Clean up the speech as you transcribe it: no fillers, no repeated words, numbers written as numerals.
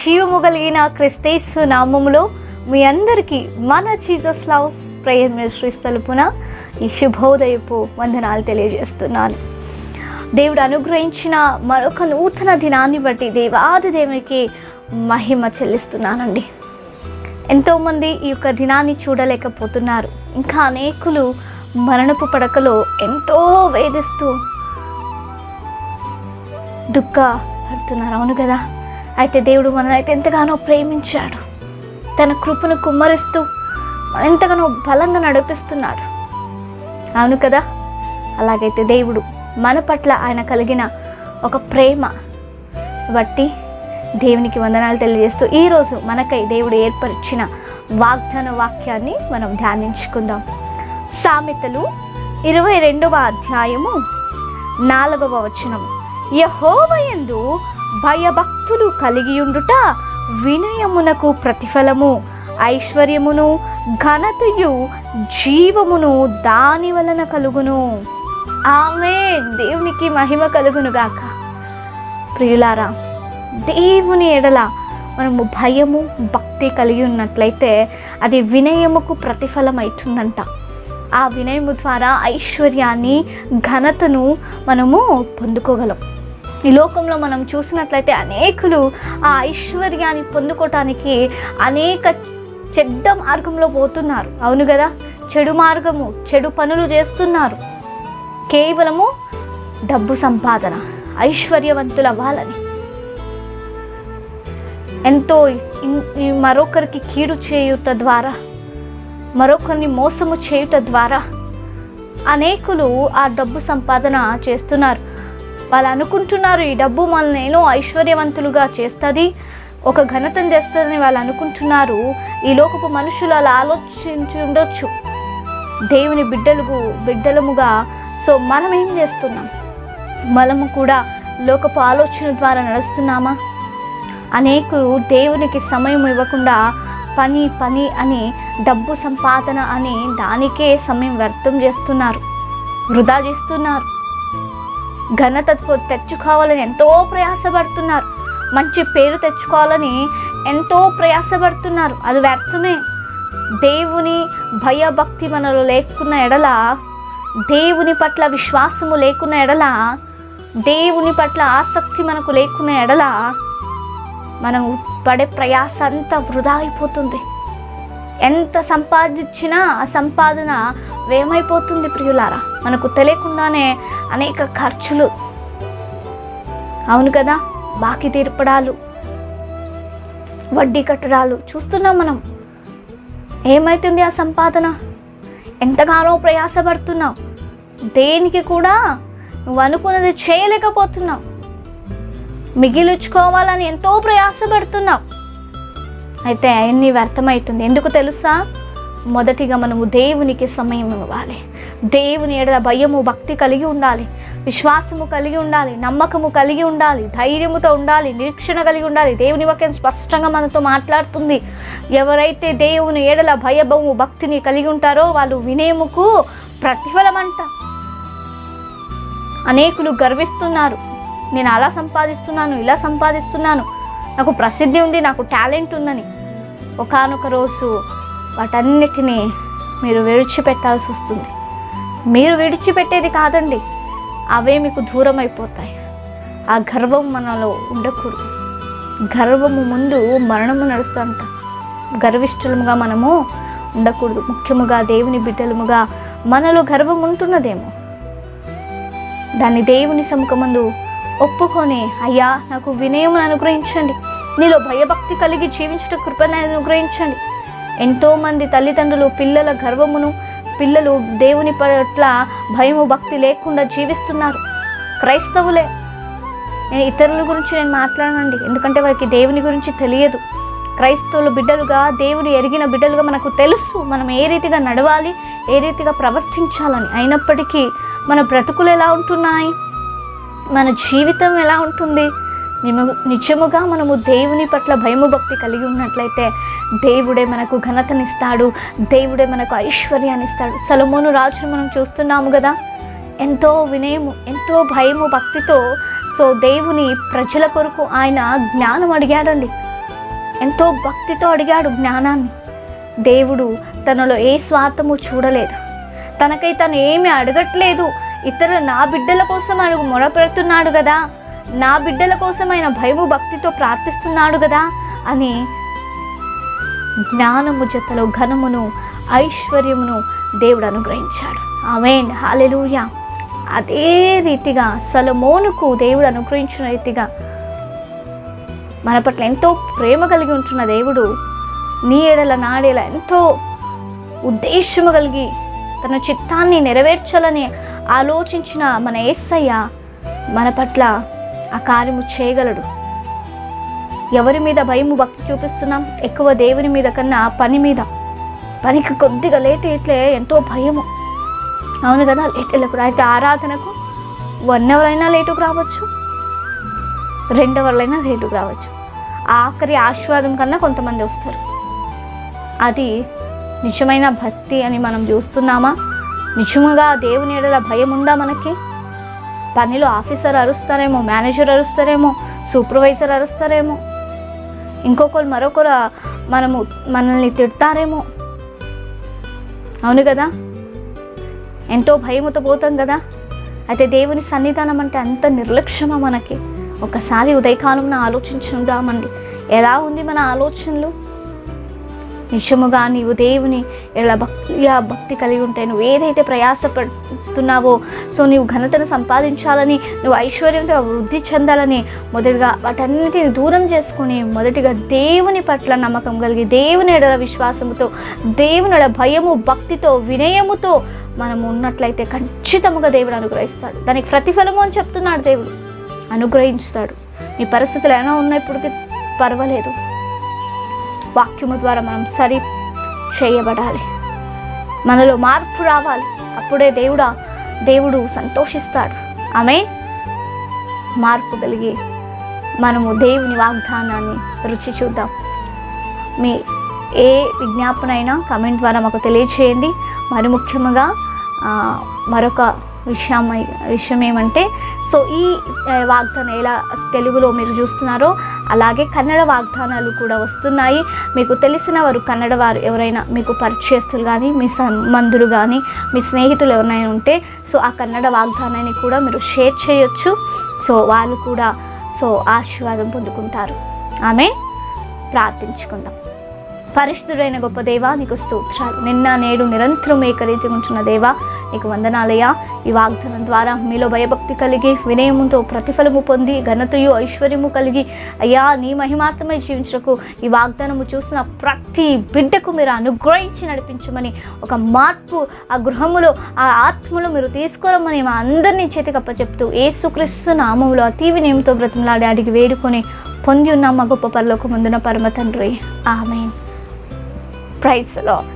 జీవము కలిగిన క్రిస్తేసు నామములో మీ అందరికీ మన జీసస్ లవ్స్ ప్రేయర్ మినిస్ట్రీస్ తరపున ఈ శుభోదయపు వందనాలు తెలియజేస్తున్నాను. దేవుడు అనుగ్రహించిన మరొక నూతన దినాన్ని బట్టి దేవాది దేవునికి మహిమ చెల్లిస్తున్నానండి. ఎంతోమంది ఈ యొక్క దినాన్ని చూడలేకపోతున్నారు. ఇంకా అనేకులు మరణపు పడకలో ఎంతో వేధిస్తూ దుఃఖపడుతున్నారు. అవును కదా. అయితే దేవుడు మనల్ని ఎంతగానో ప్రేమించాడు. తన కృపను కుమ్మరిస్తూ ఎంతగానో బలంగా నడిపిస్తున్నాడు. అవును కదా. అలాగైతే దేవుడు మన పట్ల ఆయన కలిగిన ఒక ప్రేమ బట్టి దేవునికి వందనాలు తెలియజేస్తూ ఈరోజు మనకై దేవుడు ఏర్పరిచిన వాగ్దాన వాక్యాన్ని మనం ధ్యానించుకుందాం. సామెతలు 22వ అధ్యాయము 4వ వచనము. యెహోవాయందు భయభక్తులు కలిగియుండుట వినయమునకు ప్రతిఫలము, ఐశ్వర్యమును ఘనతయు జీవమును దాని వలన కలుగును. ఆమేన్. దేవునికి మహిమ కలుగునుగాక. ప్రియులారా, దేవుని ఎడల మనము భయము భక్తి కలిగి ఉన్నట్లయితే అది వినయముకు ప్రతిఫలం అవుతుందంట. ఆ వినయము ద్వారా ఐశ్వర్యాన్ని ఘనతను మనము పొందుకోగలం. ఈ లోకంలో మనం చూసినట్లయితే అనేకులు ఆ ఐశ్వర్యాన్ని పొందుకోవటానికి అనేక చెడ్డ మార్గంలో పోతున్నారు. అవును కదా. చెడు మార్గము, చెడు పనులు చేస్తున్నారు. కేవలము డబ్బు సంపాదన, ఐశ్వర్యవంతులు అవ్వాలని, ఎంతో మరొకరికి కీడు చేయుట ద్వారా, మరొకరిని మోసము చేయుట ద్వారా అనేకులు ఆ డబ్బు సంపాదన చేస్తున్నారు. వాళ్ళు అనుకుంటున్నారు ఈ డబ్బు మనల్ని ఏనో ఐశ్వర్యవంతులుగా చేస్తుంది, ఒక ఘనతను తెస్తుందని వాళ్ళు అనుకుంటున్నారు. ఈ లోకపు మనుషులు అలా ఆలోచించి ఉండొచ్చు. దేవుని బిడ్డలముగా సో మనం ఏం చేస్తున్నాం? మనము కూడా లోకపు ఆలోచన ద్వారా నడుస్తున్నామా? అనేకులు దేవునికి సమయం ఇవ్వకుండా పని పని అని, డబ్బు సంపాదన అని దానికే సమయం వ్యర్థం చేస్తున్నారు, వృధా చేస్తున్నారు. ఘనత తెచ్చుకోవాలని ఎంతో ప్రయాసపడుతున్నారు. మంచి పేరు తెచ్చుకోవాలని ఎంతో ప్రయాసపడుతున్నారు. అది వ్యర్థమే. దేవుని భయభక్తి మనలో లేకున్న ఎడల, దేవుని పట్ల విశ్వాసము లేకున్న ఎడల, దేవుని పట్ల ఆసక్తి మనకు లేకున్న ఎడల మనం పడే ప్రయాస అంతా వృధా అయిపోతుంది. ఎంత సంపాదించినా ఆ సంపాదన వ్యయమైపోతుంది. ప్రియులారా, మనకు తెలియకుండానే అనేక ఖర్చులు, అవును కదా, బాకీ తీర్పడాలు, వడ్డీ కట్టడాలు చూస్తున్నాం మనం. ఏమవుతుంది ఆ సంపాదన? ఎంతగానో ప్రయాసపడుతున్నావు, దేనికి కూడా నువ్వు అనుకున్నది చేయలేకపోతున్నావు. మిగిలించుకోవాలని ఎంతో ప్రయాసపడుతున్నావు, అయితే అవన్నీ వ్యర్థమవుతుంది. ఎందుకు తెలుసా? మొదటిగా మనము దేవునికి సమయం ఇవ్వాలి. దేవుని ఎడల భయము భక్తి కలిగి ఉండాలి, విశ్వాసము కలిగి ఉండాలి, నమ్మకము కలిగి ఉండాలి, ధైర్యముతో ఉండాలి, నిరీక్షణ కలిగి ఉండాలి. దేవుని వాక్యం స్పష్టంగా మనతో మాట్లాడుతుంది. ఎవరైతే దేవుని ఎడల భయభము భక్తిని కలిగి ఉంటారో వాళ్ళు వినయముకు ప్రతిఫలం అంట. అనేకులు గర్విస్తున్నారు, నేను అలా సంపాదిస్తున్నాను, ఇలా సంపాదిస్తున్నాను, నాకు ప్రసిద్ధి ఉంది, నాకు టాలెంట్ ఉందని. ఒకానొక రోజు వాటన్నిటినీ మీరు విడిచిపెట్టాల్సి వస్తుంది. మీరు విడిచిపెట్టేది కాదండి, అవే మీకు దూరం అయిపోతాయి. ఆ గర్వం మనలో ఉండకూడదు. గర్వము ముందు మరణము నడుస్తుంట. గర్విష్ఠులముగా మనము ఉండకూడదు. ముఖ్యముగా దేవుని బిడ్డలముగా మనలో గర్వం ఉంటున్నదేమో, దాన్ని దేవుని సముఖమందు ఒప్పుకొని, అయ్యా నాకు వినయమును అనుగ్రహించండి, నీలో భయభక్తి కలిగి జీవించుట కృపను అనుగ్రహించండి. ఎంతోమంది తల్లిదండ్రులు పిల్లల గర్వమును, పిల్లలు దేవుని పట్ల భయము భక్తి లేకుండా జీవిస్తున్నారు. క్రైస్తవులే. నేను ఇతరుల గురించి నేను మాట్లాడనండి, ఎందుకంటే వారికి దేవుని గురించి తెలియదు. క్రైస్తవుల బిడ్డలుగా, దేవుని ఎరిగిన బిడ్డలుగా మనకు తెలుసు మనం ఏ రీతిగా నడవాలి, ఏ రీతిగా ప్రవర్తించాలని. అయినప్పటికీ మన బ్రతుకులు ఎలా ఉంటున్నాయి, మన జీవితం ఎలా ఉంటుంది? నిజముగా మనము దేవుని పట్ల భయము భక్తి కలిగి ఉన్నట్లయితే దేవుడే మనకు ఘనతనిస్తాడు, దేవుడే మనకు ఐశ్వర్యాన్ని ఇస్తాడు. సొలొమోను రాజును మనం చూస్తున్నాము కదా, ఎంతో వినయము, ఎంతో భయము భక్తితో సో దేవుని ప్రజల కొరకు ఆయన జ్ఞానం అడిగాడండి. ఎంతో భక్తితో అడిగాడు జ్ఞానాన్ని. దేవుడు తనలో ఏ స్వార్థము చూడలేదు. తనకై తను ఏమీ అడగట్లేదు. నా బిడ్డల కోసం ఆయన మొరపెడుతున్నాడు కదా, నా బిడ్డల కోసం ఆయన భయము భక్తితో ప్రార్థిస్తున్నాడు కదా అని జ్ఞానము జతలో ఘనమును ఐశ్వర్యమును దేవుడు అనుగ్రహించాడు. ఆమేన్, హల్లెలూయా. అదే రీతిగా సొలొమోనుకు దేవుడు అనుగ్రహించిన రీతిగా మన పట్ల ఎంతో ప్రేమ కలిగి ఉంటున్న దేవుడు నీ ఎడల నాడేలా ఎంతో ఉద్దేశము కలిగి తన చిత్తాన్ని నెరవేర్చాలని ఆలోచించిన మన యేసయ్య మన పట్ల ఆ కార్యము చేయగలడు. ఎవరి మీద భయము భక్తి చూపిస్తున్నాం? ఎక్కువ దేవుని మీద కన్నా పని మీద. పనికి కొద్దిగా లేట్ అయితే ఎంతో భయము, అవును కదా, లేట్ వెళ్ళకూడదు. అయితే ఆరాధనకు 1 అవర్ అయినా లేటుకు రావచ్చు, 2 అవర్లైనా లేటుకు రావచ్చు. ఆఖరి ఆశీర్వాదం కన్నా కొంతమంది వస్తారు. అది నిజమైన భక్తి అని మనం చూస్తున్నామా? నిజముగా దేవుని ఎడల భయం ఉందా మనకి? పనిలో ఆఫీసర్ అరుస్తారేమో, మేనేజర్ అరుస్తారేమో, సూపర్వైజర్ అరుస్తారేమో, మరొకరు మనల్ని తిడతారేమో, అవును కదా, ఎంతో భయముతో పోతాం కదా. అయితే దేవుని సన్నిధానం అంటే అంత నిర్లక్ష్యమా మనకి? ఒకసారి ఉదయకాలంలో ఆలోచించుదామండి. ఎలా ఉంది మన ఆలోచనలు? నిజముగా నీవు దేవుని ఎలా భక్తి కలిగి ఉంటే, నువ్వు ఏదైతే ప్రయాసపడుతున్నావో, సో నీవు ఘనతను సంపాదించాలని, నువ్వు ఐశ్వర్యంతో వృద్ధి చెందాలని, మొదటిగా వాటన్నిటిని దూరం చేసుకొని మొదటిగా దేవుని పట్ల నమ్మకం కలిగి, దేవుని ఎడల విశ్వాసముతో, దేవుని ఎడల భయము భక్తితో వినయముతో మనము ఉన్నట్లయితే ఖచ్చితంగా దేవుడు అనుగ్రహిస్తాడు. దానికి ప్రతిఫలము అని చెప్తున్నాడు. దేవుడు అనుగ్రహించుతాడు. మీ పరిస్థితులు ఎలా ఉన్నప్పటికీ పర్వాలేదు, వాక్యము ద్వారా మనం సరి చేయబడాలి. మనలో మార్పు రావాలి. అప్పుడే దేవుడు సంతోషిస్తాడు. ఆమె మార్పు కలిగి మనము దేవుని వాగ్దానాన్ని రుచి చూద్దాం. మీ ఏ విజ్ఞాపన అయినా కామెంట్ ద్వారా మాకు తెలియచేయండి. మరి ముఖ్యంగా మరొక విషయం ఏమంటే, సో ఈ వాగ్దానం ఎలా తెలుగులో మీరు చూస్తున్నారో అలాగే కన్నడ వాగ్దానాలు కూడా వస్తున్నాయి. మీకు తెలిసిన వారు కన్నడ వారు ఎవరైనా, మీకు పరిచయస్తులు కానీ, మీ సంబంధులు కానీ, మీ స్నేహితులు ఎవరైనా ఉంటే, సో ఆ కన్నడ వాగ్దానాన్ని కూడా మీరు షేర్ చేయొచ్చు. సో వాళ్ళు కూడా ఆశీర్వాదం పొందుకుంటారు. ఆమె ప్రార్థించుకుందాం. పరిశుద్ధుడైన గొప్ప దేవా, నీకు స్తోత్రాలు. నిన్న నేడు నిరంతరం ఏకరీతి ఉంటున్న దేవా, నీకు వందనాలయ్యా. ఈ వాగ్దానం ద్వారా మీలో భయభక్తి కలిగి వినయముతో ప్రతిఫలము పొంది ఘనతయు ఐశ్వర్యము కలిగి అయ్యా నీ మహిమార్థమై జీవించకు ఈ వాగ్దానము చూసిన ప్రతి బిడ్డకు మీరు అనుగ్రహించి నడిపించమని, ఒక మార్పు ఆ గృహములో ఆ ఆత్మలో మీరు తీసుకోరమని మా అందరినీ చేతికప్ప చెప్తూ యేసుక్రీస్తు నామములో అతి వినయంతో బ్రతిమలాడి అడిగి వేడుకొని పొంది ఉన్న మా గొప్ప పరలోకమందున పరమ తండ్రి. ఆమేన్. Praise the lord.